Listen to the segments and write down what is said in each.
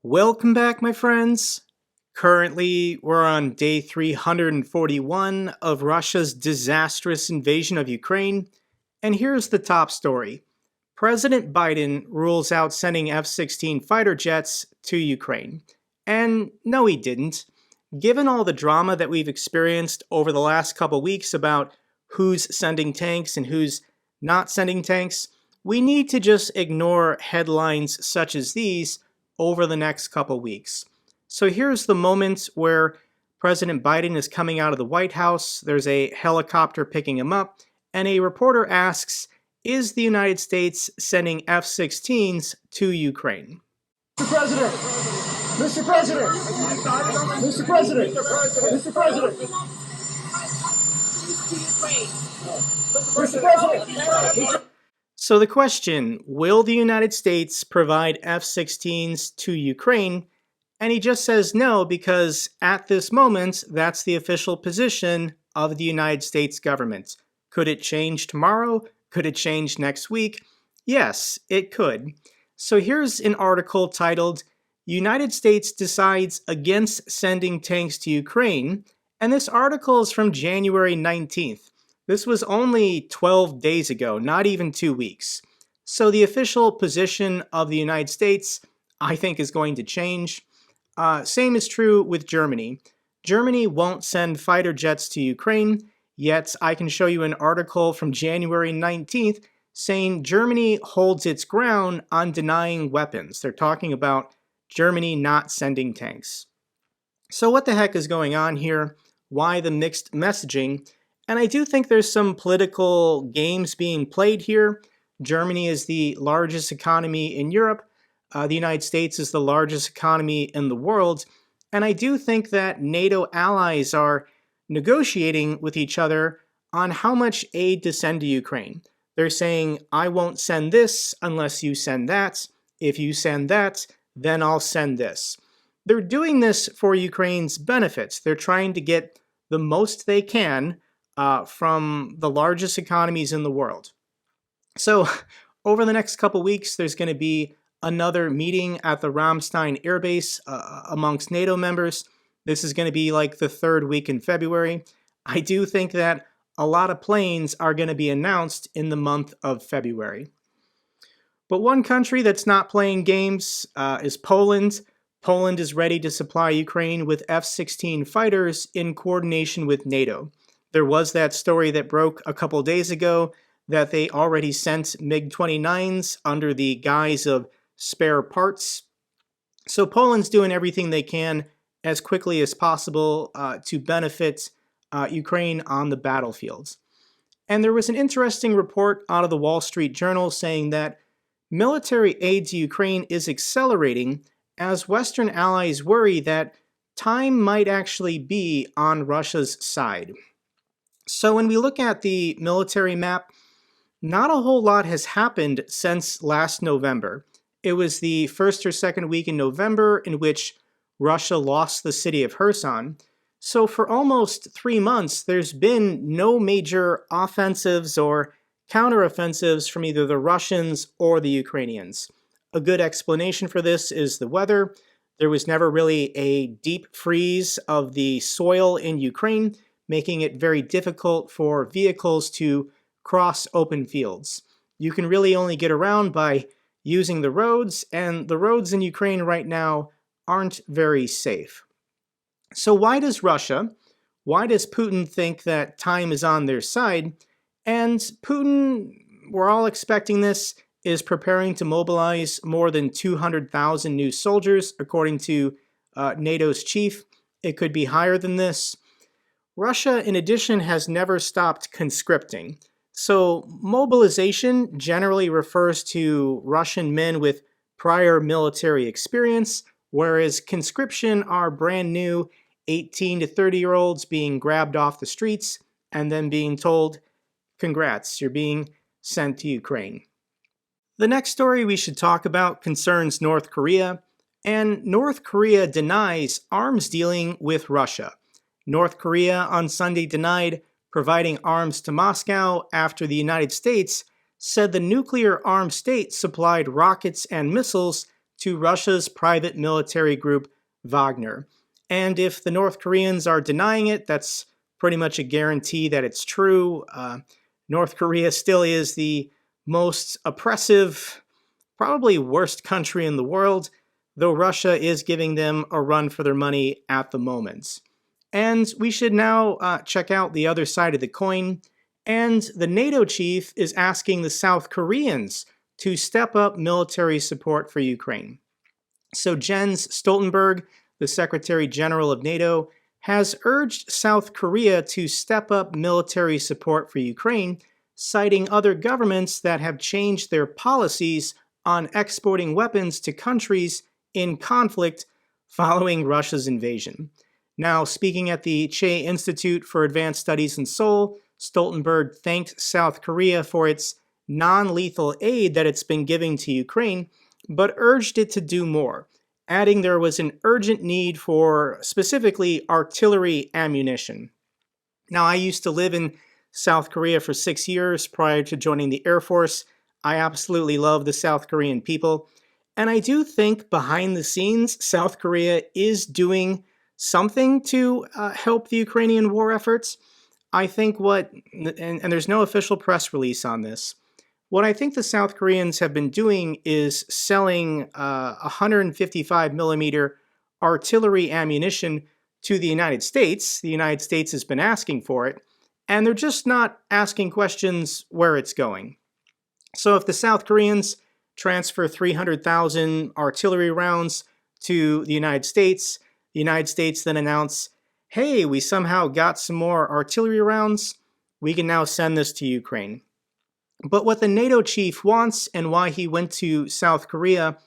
Welcome back, my friends. Currently, we're on day 341 of Russia's disastrous invasion of Ukraine, and here's the top story. President Biden rules out sending F-16 fighter jets to Ukraine. And no, he didn't. Given all the drama that we've experienced over the last couple weeks about who's sending tanks and who's not sending tanks, we need to just ignore headlines such as these over the next couple weeks. So here's the moment where President Biden is coming out of the White House. There's a helicopter picking him up, and a reporter asks, is the United States sending F-16s to Ukraine? Mr. President! Mr. President! Mr. President! Mr. President! Mr. President! So the question, will the United States provide F-16s to Ukraine? And he just says no because at this moment, that's the official position of the United States government. Could it change tomorrow? Could it change next week? Yes, it could. So here's an article titled, United States Decides Against Sending Tanks to Ukraine, and this article is from January 19th. This was only 12 days ago, not even 2 weeks. So the official position of the United States, I think, is going to change. Same is true with Germany. Germany won't send fighter jets to Ukraine, yet I can show you an article from January 19th saying Germany holds its ground on denying weapons. They're talking about Germany not sending tanks. So what the heck is going on here? Why the mixed messaging? And I do think there's some political games being played here. Germany is the largest economy in Europe. The United States is the largest economy in the world. And I do think that NATO allies are negotiating with each other on how much aid to send to Ukraine. They're saying, I won't send this unless you send that. If you send that, then I'll send this. They're doing this for Ukraine's benefits. They're trying to get the most they can from the largest economies in the world. So over the next couple weeks, there's going to be another meeting at the Ramstein Air Base amongst NATO members. This is going to be like the third week in February. I do think that a lot of planes are going to be announced in the month of February. But one country that's not playing games is Poland. Poland is ready to supply Ukraine with F-16 fighters in coordination with NATO. There was that story that broke a couple days ago that they already sent MiG-29s under the guise of spare parts. So Poland's doing everything they can as quickly as possible to benefit Ukraine on the battlefields. And there was an interesting report out of the Wall Street Journal saying that military aid to Ukraine is accelerating as Western allies worry that time might actually be on Russia's side. So when we look at the military map, not a whole lot has happened since last November. It was the first or second week in November in which Russia lost the city of Kherson. So for almost 3 months, there's been no major offensives or counteroffensives from either the Russians or the Ukrainians. A good explanation for this is the weather. There was never really a deep freeze of the soil in Ukraine, making it very difficult for vehicles to cross open fields. You can really only get around by using the roads, and the roads in Ukraine right now aren't very safe. So why does Putin think that time is on their side? And Putin, we're all expecting this, is preparing to mobilize more than 200,000 new soldiers, according to NATO's chief. It could be higher than this. Russia, in addition, has never stopped conscripting. So mobilization generally refers to Russian men with prior military experience, whereas conscription are brand new 18 to 30-year-olds being grabbed off the streets and then being told, congrats, you're being sent to Ukraine. The next story we should talk about concerns North Korea, and North Korea denies arms dealing with Russia. North Korea on Sunday denied providing arms to Moscow after the United States said the nuclear-armed state supplied rockets and missiles to Russia's private military group, Wagner. And if the North Koreans are denying it, that's pretty much a guarantee that it's true. North Korea still is the most oppressive, probably worst country in the world, though Russia is giving them a run for their money at the moment. And we should now check out the other side of the coin. And the NATO chief is asking the South Koreans to step up military support for Ukraine. So Jens Stoltenberg, the Secretary General of NATO, has urged South Korea to step up military support for Ukraine, citing other governments that have changed their policies on exporting weapons to countries in conflict following Russia's invasion. Now, speaking at the Che Institute for Advanced Studies in Seoul, Stoltenberg thanked South Korea for its non-lethal aid that it's been giving to Ukraine, but urged it to do more, adding there was an urgent need for specifically artillery ammunition. Now, I used to live in South Korea for 6 years prior to joining the Air Force. I absolutely love the South Korean people. And I do think behind the scenes, South Korea is doing something to help the Ukrainian war efforts. I think and there's no official press release on this, what I think the South Koreans have been doing is selling 155 millimeter artillery ammunition to the United States. The United States has been asking for it, and they're just not asking questions where it's going. So if the South Koreans transfer 300,000 artillery rounds to the United States then announce, hey, we somehow got some more artillery rounds, we can now send this to Ukraine. But what the NATO chief wants and why he went to South Korea,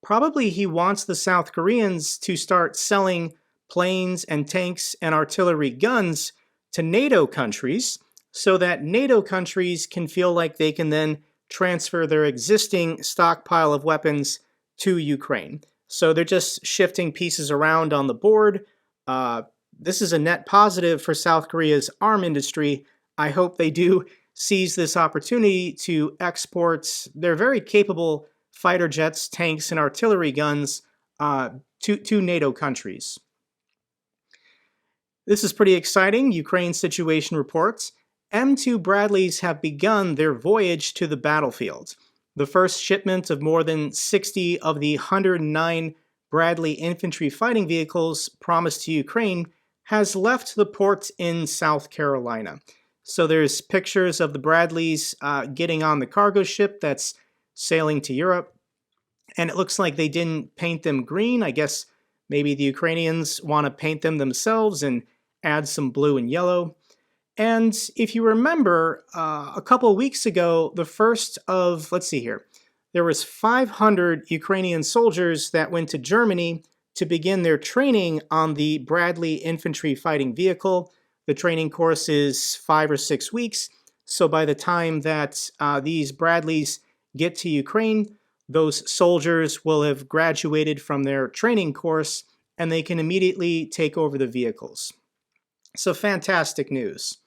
probably he wants the South Koreans to start selling planes and tanks and artillery guns to NATO countries so that NATO countries can feel like they can then transfer their existing stockpile of weapons to Ukraine. So they're just shifting pieces around on the board. This is a net positive for South Korea's arm industry. I hope they do seize this opportunity to export their very capable fighter jets, tanks, and artillery guns to NATO countries. This is pretty exciting. Ukraine Situation reports, M2 Bradleys have begun their voyage to the battlefield. The first shipment of more than 60 of the 109 Bradley infantry fighting vehicles promised to Ukraine has left the port in South Carolina. So there's pictures of the Bradleys getting on the cargo ship that's sailing to Europe. And it looks like they didn't paint them green. I guess maybe the Ukrainians want to paint them themselves and add some blue and yellow. And if you remember, a couple of weeks ago, the first of, there was 500 Ukrainian soldiers that went to Germany to begin their training on the Bradley infantry fighting vehicle. The training course is 5 or 6 weeks. So by the time that these Bradleys get to Ukraine, those soldiers will have graduated from their training course and they can immediately take over the vehicles. So fantastic news.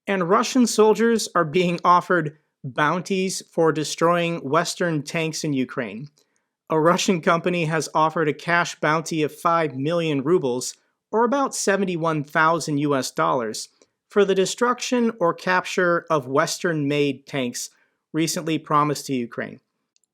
And Russian soldiers are being offered bounties for destroying Western tanks in Ukraine. A Russian company has offered a cash bounty of 5 million rubles, or about 71,000 US dollars, for the destruction or capture of Western-made tanks recently promised to Ukraine.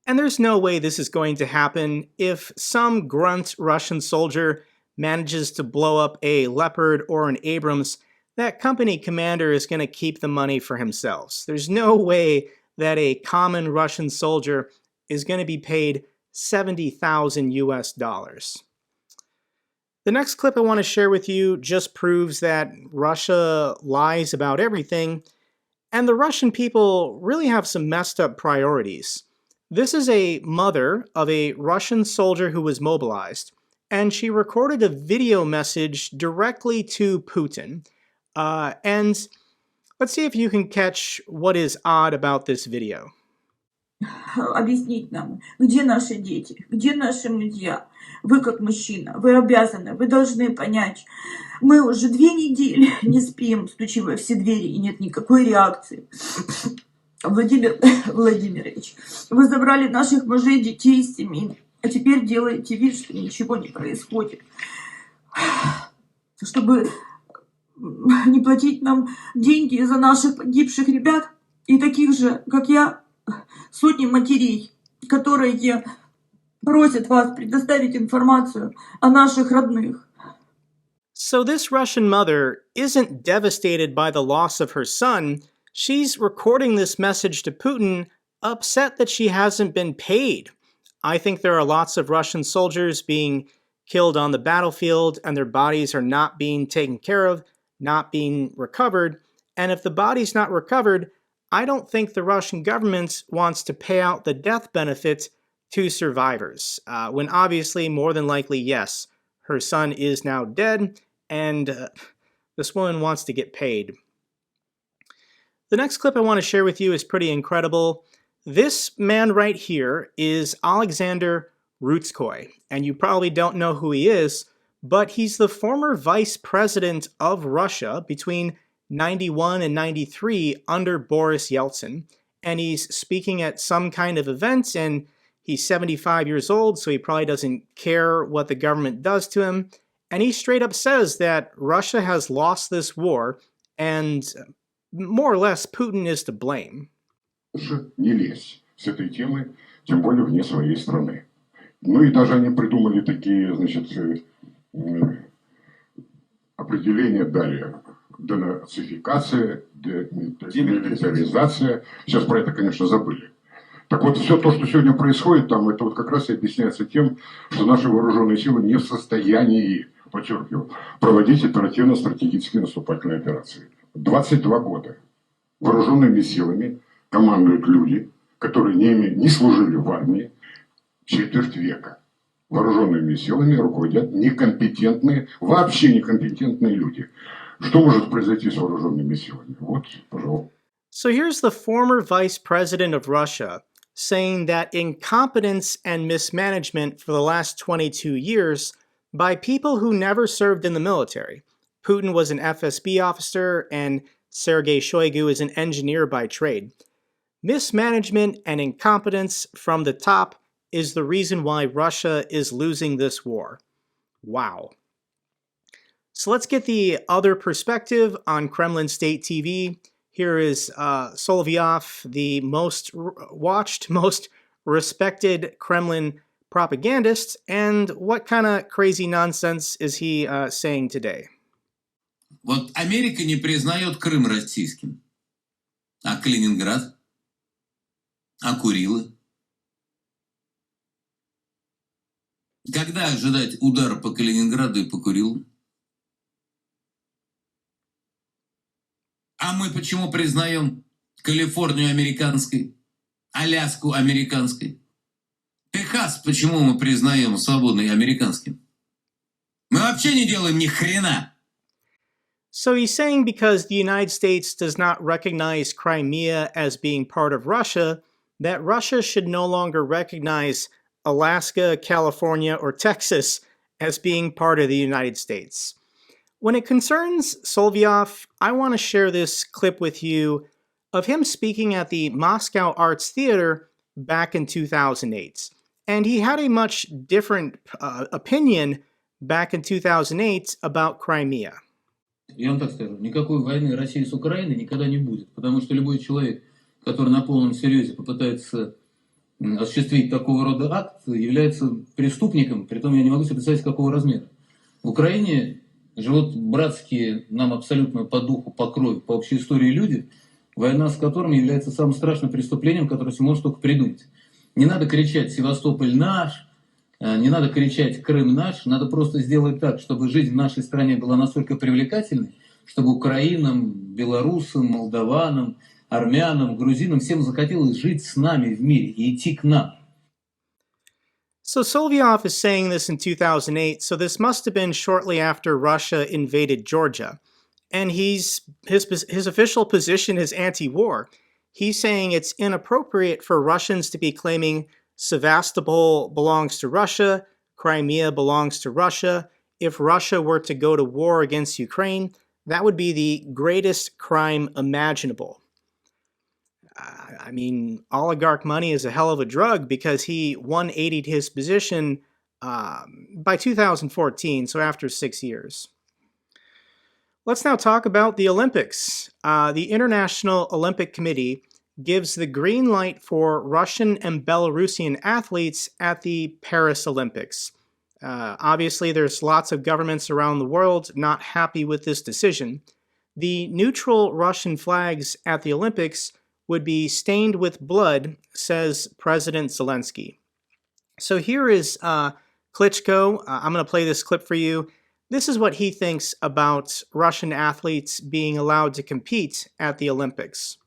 And there's no way this is going to happen if some grunt Russian soldier manages to blow up a Leopard or an Abrams. That company commander is going to keep the money for himself. There's no way that a common Russian soldier is going to be paid 70,000 US dollars. The next clip I want to share with you just proves that Russia lies about everything, and the Russian people really have some messed up priorities. This is a mother of a Russian soldier who was mobilized, and she recorded a video message directly to Putin. And let's see if you can catch what is odd about this video. Объяснить нам, где наши дети, где наши мужья. Вы как мужчина, вы обязаны, вы должны понять. Мы уже 2 недели не спим, стучим во все двери, и нет никакой реакции. Владимир Владимирович, вы забрали наших мужей, детей, семей. А теперь делаете вид, что ничего не происходит. Чтобы не платить нам деньги за наших погибших ребят и таких же, как я, сотни матерей, которые просят вас предоставить информацию о наших родных. So this Russian mother isn't devastated by the loss of her son. She's recording this message to Putin, upset that she hasn't been paid. I think there are lots of Russian soldiers being killed on the battlefield and their bodies are not being taken care of, not being recovered. And if the body's not recovered, I don't think the Russian government wants to pay out the death benefit to survivors, when obviously, more than likely, yes, her son is now dead, and this woman wants to get paid. The next clip I want to share with you is pretty incredible. This man right here is Alexander Rutskoy, and you probably don't know who he is, but he's the former vice president of Russia between 91 and 93 under Boris Yeltsin, and he's speaking at some kind of event, and he's 75 years old, so he probably doesn't care what the government does to him, and he straight up says that Russia has lost this war, and more or less Putin is to blame. Не лезь с этой темы, тем более вне своей страны. Ну и даже они придумали такие, значит, определения дали. Денацификация, демилитаризация. Сейчас про это, конечно, забыли. Так вот, все то, что сегодня происходит там, это вот как раз и объясняется тем, что наши вооруженные силы не в состоянии, подчеркиваю, проводить оперативно-стратегические наступательные операции. 22 года вооруженными силами командуют люди, которые не служили в армии, четверть века. Вооруженными силами руководят некомпетентные, вообще некомпетентные люди. Что может произойти с вооруженными силами? Вот, пожалуйста. So here's the former vice president of Russia saying that incompetence and mismanagement for the last 22 years by people who never served in the military. Putin was an FSB officer and Sergei Shoigu is an engineer by trade. Mismanagement and incompetence from the top is the reason why Russia is losing this war. Wow. So let's get the other perspective on Kremlin State TV. Here is Solovyov, the most watched, most respected Kremlin propagandist, and what kind of crazy nonsense is he saying today? Вот Америка не признает Крым российским. А Калининград? А Курилы? Когда ожидать удара по Калининграду и по Курилам? А мы почему признаем Калифорнию американской, Аляску американской? Техас почему мы признаем свободный американским? Мы вообще не делаем ни хрена. So he's saying because the United States does not recognize Crimea as being part of Russia, that Russia should no longer recognize Alaska, California, or Texas as being part of the United States. When it concerns Solovyov, I want to share this clip with you of him speaking at the Moscow Arts Theater back in 2008. And he had a much different opinion back in 2008 about Crimea. Я вам так скажу, никакой войны России с Украиной никогда не будет, потому что любой человек, который на полном серьезе попытается осуществить такого рода акт, является преступником, притом я не могу себе представить, какого размера. В Украине живут братские нам абсолютно по духу, по крови, по общей истории люди, война с которыми является самым страшным преступлением, которое себе может только придумать. Не надо кричать «Севастополь наш», не надо кричать «Крым наш», надо просто сделать так, чтобы жизнь в нашей стране была настолько привлекательной, чтобы украинам, белорусам, молдаванам, армянам, грузинам всем захотелось жить с нами в мире и идти к нам. So Solovyov is saying this in 2008, so this must have been shortly after Russia invaded Georgia. And his official position is anti-war. He's saying it's inappropriate for Russians to be claiming Sevastopol belongs to Russia, Crimea belongs to Russia. If Russia were to go to war against Ukraine, that would be the greatest crime imaginable. I mean, oligarch money is a hell of a drug because he 180'd his position by 2014, so after 6 years. Let's now talk about the Olympics. The International Olympic Committee gives the green light for Russian and Belarusian athletes at the Paris Olympics. Obviously, there's lots of governments around the world not happy with this decision. The neutral Russian flags at the Olympics would be stained with blood, says President Zelensky. So here is Klitschko. I'm going to play this clip for you. This is what he thinks about Russian athletes being allowed to compete at the Olympics.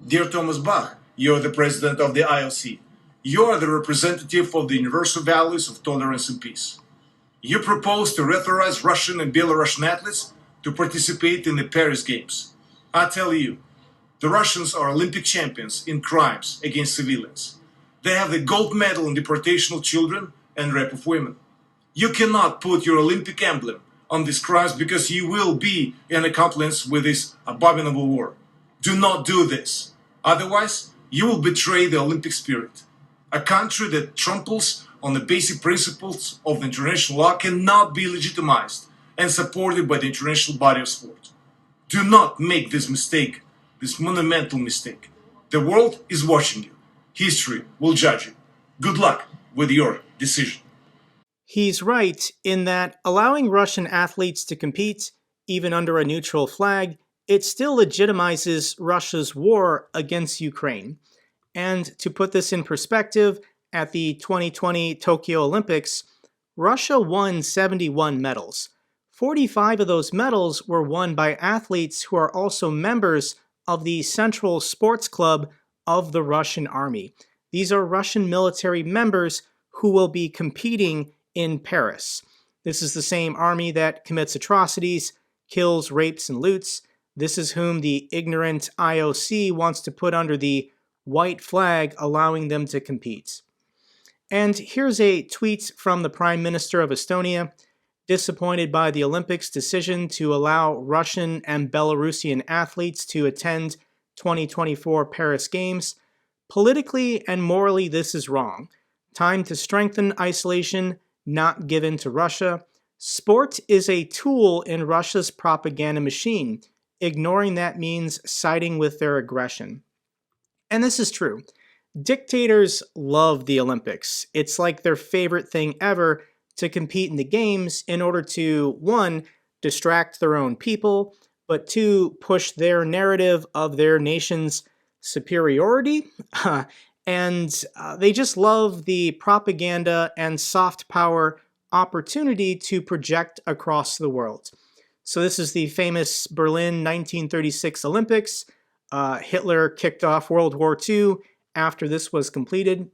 Dear Thomas Bach, you're the president of the IOC. You are the representative of the universal values of tolerance and peace. You propose to authorize Russian and Belarusian athletes to participate in the Paris Games. I tell you, the Russians are Olympic champions in crimes against civilians. They have the gold medal in deportation of children and rape of women. You cannot put your Olympic emblem on these crimes because you will be in accomplice with this abominable war. Do not do this. Otherwise, you will betray the Olympic spirit. A country that tramples on the basic principles of the international law cannot be legitimized and supported by the international body of sport. Do not make this mistake, this monumental mistake. The world is watching you. History will judge you. Good luck with your decision. He's right in that allowing Russian athletes to compete, even under a neutral flag, it still legitimizes Russia's war against Ukraine. And to put this in perspective, at the 2020 Tokyo Olympics, Russia won 71 medals. 45 of those medals were won by athletes who are also members of the Central Sports Club of the Russian Army. These are Russian military members who will be competing in Paris. This is the same army that commits atrocities, kills, rapes, and loots. This is whom the ignorant IOC wants to put under the white flag, allowing them to compete. And here's a tweet from the Prime Minister of Estonia, disappointed by the Olympics' decision to allow Russian and Belarusian athletes to attend 2024 Paris Games. Politically and morally, this is wrong. Time to strengthen isolation, not given to Russia. Sport is a tool in Russia's propaganda machine. Ignoring that means siding with their aggression. And this is true. Dictators love the Olympics. It's like their favorite thing ever to compete in the games in order to, 1, distract their own people, but 2, push their narrative of their nation's superiority. And they just love the propaganda and soft power opportunity to project across the world. So this is the famous Berlin 1936 Olympics. Hitler kicked off World War II after this was completed.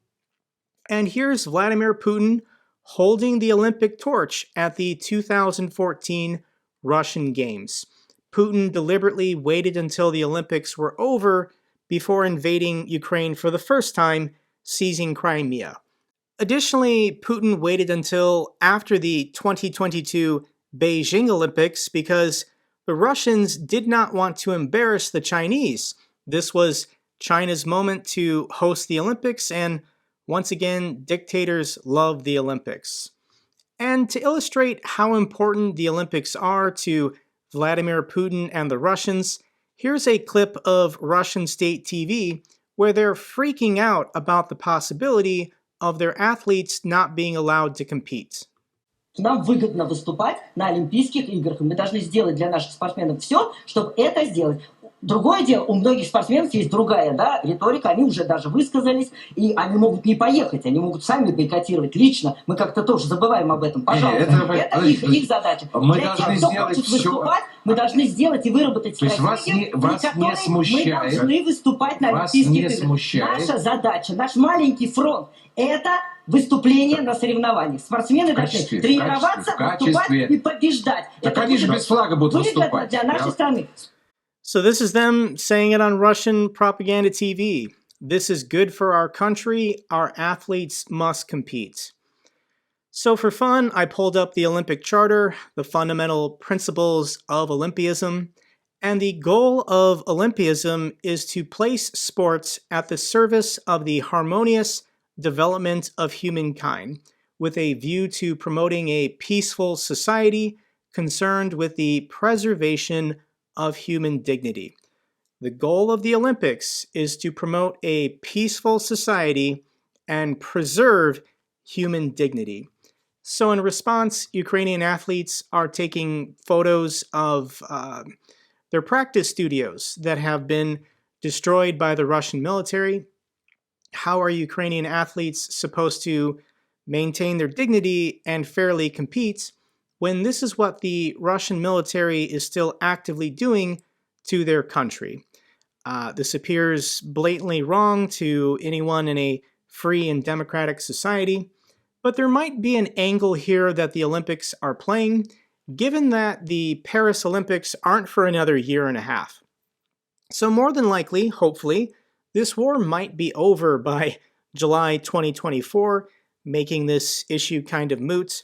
And here's Vladimir Putin holding the Olympic torch at the 2014 Russian Games. Putin deliberately waited until the Olympics were over before invading Ukraine for the first time, seizing Crimea. Additionally, Putin waited until after the 2022 Beijing Olympics because the Russians did not want to embarrass the Chinese. This was China's moment to host the Olympics, and once again, dictators love the Olympics. And to illustrate how important the Olympics are to Vladimir Putin and the Russians, here's a clip of Russian state TV where they're freaking out about the possibility of their athletes not being allowed to compete. Нам выгодно выступать на Олимпийских играх. Мы должны сделать для наших спортсменов все, чтобы это сделать. Другое дело, у многих спортсменов есть другая, риторика, они уже даже высказались, и они могут не поехать, они могут сами бойкотировать лично. Мы как-то тоже забываем об этом, пожалуйста. Это их задача. Для тех, кто хочет выступать, мы должны сделать и выработать стратегию, при которой мы должны выступать на Олимпийских играх. Наша задача, наш маленький фронт, это выступление на соревнованиях. Спортсмены должны тренироваться, выступать и побеждать. Так они же без флага будут выступать. Для нашей страны. So this is them saying it on Russian propaganda TV. This is good for our country. Our athletes must compete. So for fun, I pulled up the Olympic Charter, the fundamental principles of Olympism, And the goal of Olympiasm is to place sports at the service of the harmonious development of humankind, with a view to promoting a peaceful society concerned with the preservation of human dignity. The goal of the Olympics is to promote a peaceful society and preserve human dignity. So in response, Ukrainian athletes are taking photos of their practice studios that have been destroyed by the Russian military. How are Ukrainian athletes supposed to maintain their dignity and fairly compete when this is what the Russian military is still actively doing to their country? This appears blatantly wrong to anyone in a free and democratic society, but there might be an angle here that the Olympics are playing, given that the Paris Olympics aren't for another year and a half. So more than likely, hopefully, this war might be over by July 2024, making this issue kind of moot.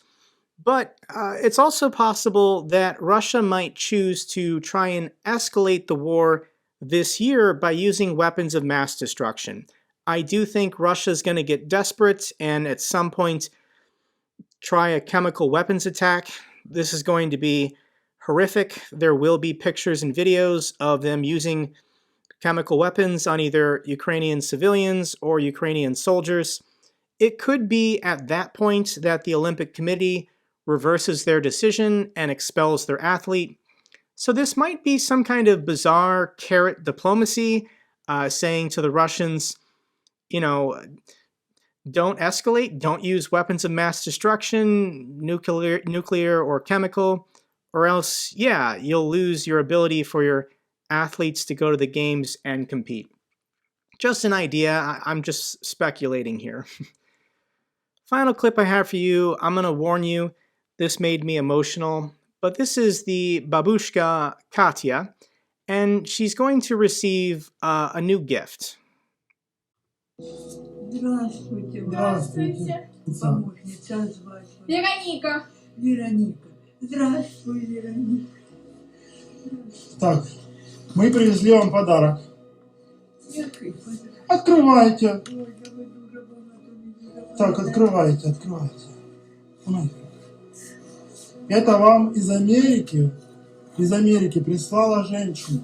But it's also possible that Russia might choose to try and escalate the war this year by using weapons of mass destruction. I do think Russia's going to get desperate and at some point try a chemical weapons attack. This is going to be horrific. There will be pictures and videos of them using chemical weapons on either Ukrainian civilians or Ukrainian soldiers. It could be at that point that the Olympic Committee reverses their decision and expels their athlete. So this might be some kind of bizarre carrot diplomacy, saying to the Russians, don't escalate, don't use weapons of mass destruction, nuclear or chemical, or else, you'll lose your ability for your athletes to go to the games and compete. Just an idea, I'm just speculating here. Final clip I have for you, I'm going to warn you, this made me emotional, but this is the babushka Katya, and she's going to receive a new gift. Здравствуйте. Здравствуйте. Помощница звать вас. Вероника. Вероника. Здравствуй, Вероника. Так, мы привезли вам подарок. Открывайте. Так, открывайте. Это вам из Америки прислала женщина.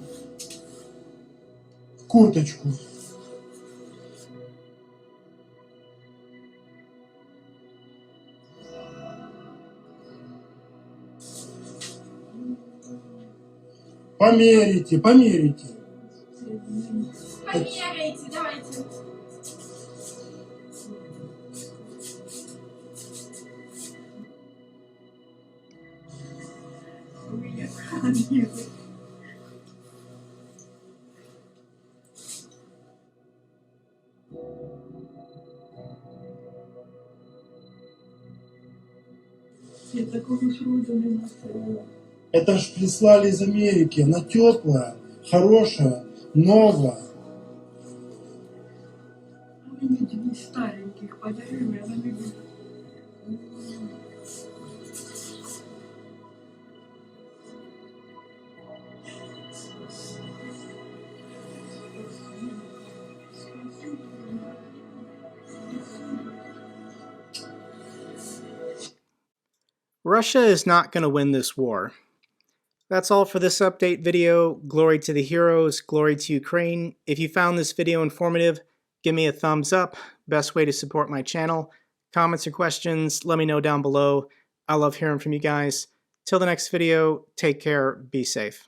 Курточку. Померите. Померяйте, давайте. У меня красиво. Я такого сроду не наставила. Это ж прислали из Америки. Она теплая, хорошая, новая. У меня тебе стареньких подарили, она не будет. Russia is not going to win this war. That's all for this update video. Glory to the heroes, glory to Ukraine. If you found this video informative, give me a thumbs up. Best way to support my channel. Comments or questions, let me know down below. I love hearing from you guys. Till the next video, take care, be safe.